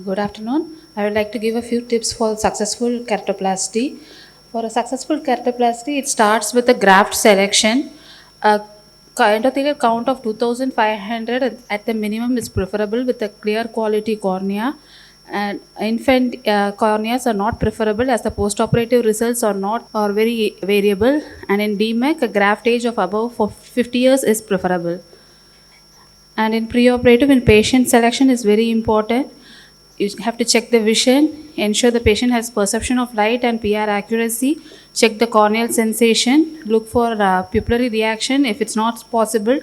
Good afternoon. I would like to give a few tips for successful keratoplasty. For a successful keratoplasty, it starts with a graft selection. A endothelial count of 2500 at the minimum is preferable with a clear quality cornea. And infant corneas are not preferable as the postoperative results are not or very variable. And in DMEC, a graft age of above for 50 years is preferable. And in preoperative, in patient selection is very important. You have to check the vision, ensure the patient has perception of light and PR accuracy, check the corneal sensation, look for pupillary reaction. If it's not possible,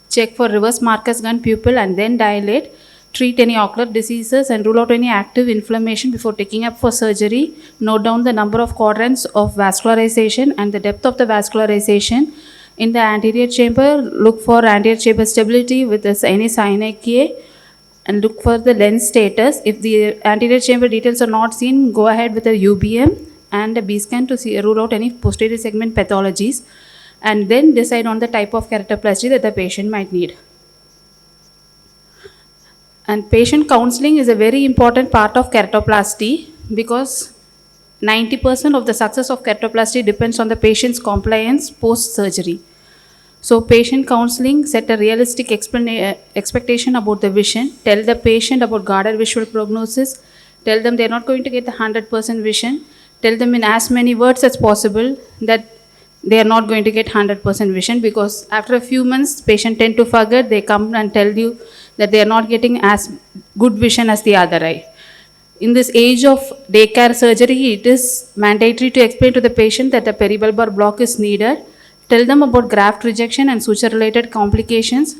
check for reverse Marcus Gunn pupil and then dilate. Treat any ocular diseases and rule out any active inflammation before taking up for surgery. Note down the number of quadrants of vascularization and the depth of the vascularization. In the anterior chamber, look for anterior chamber stability with any synechia and look for the lens status. If the anterior chamber details are not seen, go ahead with a UBM and a B scan to rule out any posterior segment pathologies and then decide on the type of keratoplasty that the patient might need. And patient counseling is a very important part of keratoplasty because 90% of the success of keratoplasty depends on the patient's compliance post surgery. So patient counseling, set a realistic expectation about the vision, tell the patient about guarded visual prognosis, tell them they're not going to get the 100% vision, tell them in as many words as possible that they are not going to get 100% vision, because after a few months patient tend to forget, they come and tell you that they are not getting as good vision as the other eye. In this age of daycare surgery, it is mandatory to explain to the patient that the peribulbar block is needed. Tell them about graft rejection and suture related complications.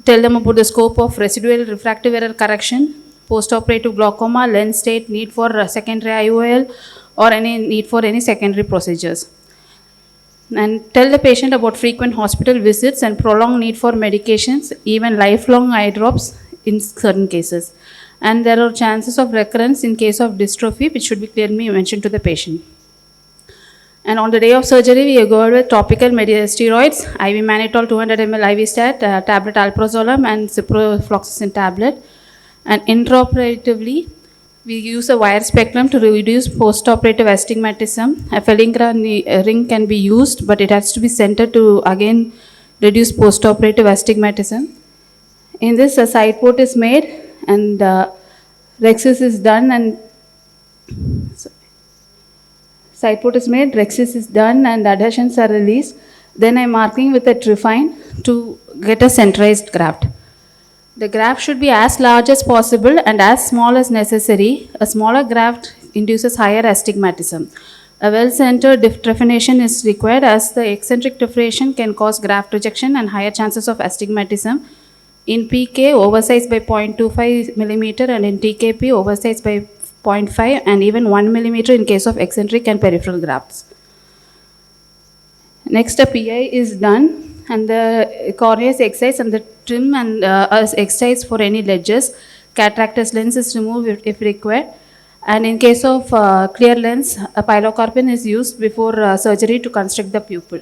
Tell them about the scope of residual refractive error correction, postoperative glaucoma, lens state, need for secondary IOL or any need for any secondary procedures. And tell the patient about frequent hospital visits and prolonged need for medications, even lifelong eye drops in certain cases. And there are chances of recurrence in case of dystrophy, which should be clearly mentioned to the patient. And on the day of surgery, we go with topical steroids, IV mannitol 200 ml IV stat, tablet alprazolam and ciprofloxacin tablet. And intraoperatively, we use a wire spectrum to reduce postoperative astigmatism. A Fellingra ring can be used, but it has to be centered to again reduce postoperative astigmatism. In this, a side port is made and rhexis is done and side port is made, rhexis is done and adhesions are released. Then I'm marking with a Trifine to get a centralized graft. The graft should be as large as possible and as small as necessary. A smaller graft induces higher astigmatism. A well-centered definition is required as the eccentric diffraction can cause graft rejection and higher chances of astigmatism. In PK, oversized by 0.25 millimeter and in TKP, oversized by 0.5 and even 1 millimeter in case of eccentric and peripheral grafts. Next, a PI is done and the cornea is excised and the trim and is excised for any ledges. Cataractous lens is removed if required. And in case of clear lens, a pilocarpine is used before surgery to construct the pupil.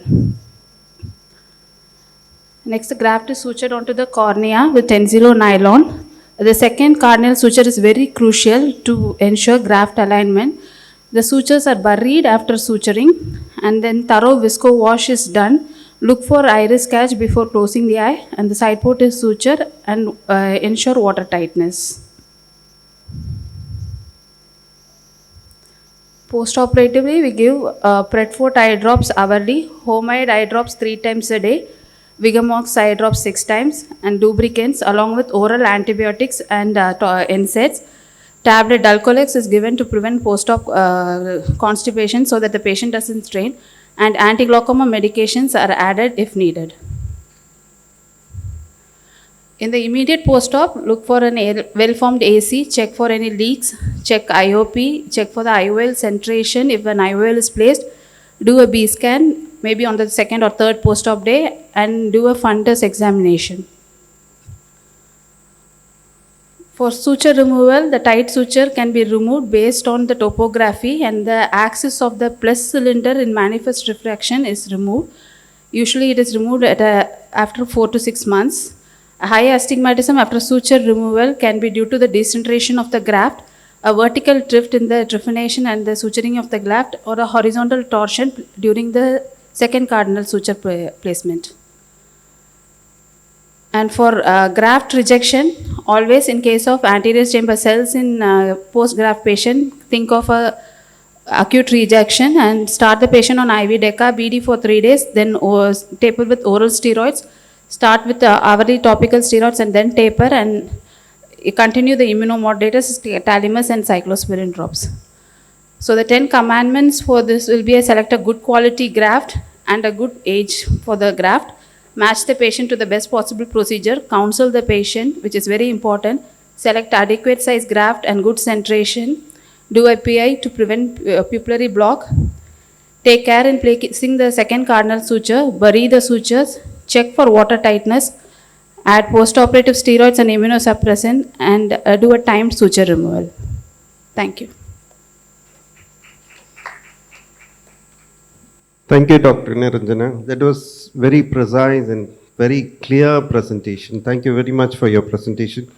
Next, the graft is sutured onto the cornea with Tensilo nylon. The second corneal suture is very crucial to ensure graft alignment. The sutures are buried after suturing and then thorough visco wash is done. Look for iris catch before closing the eye and the side port is sutured and ensure water tightness. Postoperatively, we give Predfort eye drops hourly, homemade eye drops 3 times a day, Vigamox eye drops 6 times, and lubricants along with oral antibiotics and NSAIDs. Tablet Dulcolex is given to prevent post-op constipation so that the patient doesn't strain, and anti-glaucoma medications are added if needed. In the immediate post-op, look for an well-formed AC, check for any leaks, check IOP, check for the IOL centration. If an IOL is placed, do a B scan, maybe on the second or third post-op day, and do a fundus examination. For suture removal, the tight suture can be removed based on the topography and the axis of the plus cylinder in manifest refraction is removed. Usually it is removed after 4 to 6 months. High astigmatism after suture removal can be due to the decentration of the graft, a vertical drift in the trephination and the suturing of the graft, or a horizontal torsion during the second cardinal suture placement. And for graft rejection, always in case of anterior chamber cells in post-graft patient, think of a acute rejection and start the patient on IV DECA BD for 3 days, then taper with oral steroids. Start with hourly topical steroids and then taper, and continue the immunomodulators, Talimus and cyclosporin drops. So the 10 commandments for this will be: select a good quality graft and a good age for the graft, match the patient to the best possible procedure, counsel the patient, which is very important, select adequate size graft and good centration, do a PI to prevent pupillary block, take care in placing the second cardinal suture, bury the sutures, check for water tightness, add post-operative steroids and immunosuppressant, and do a timed suture removal. Thank you. Thank you, Dr. Niranjana. That was very precise and very clear presentation. Thank you very much for your presentation.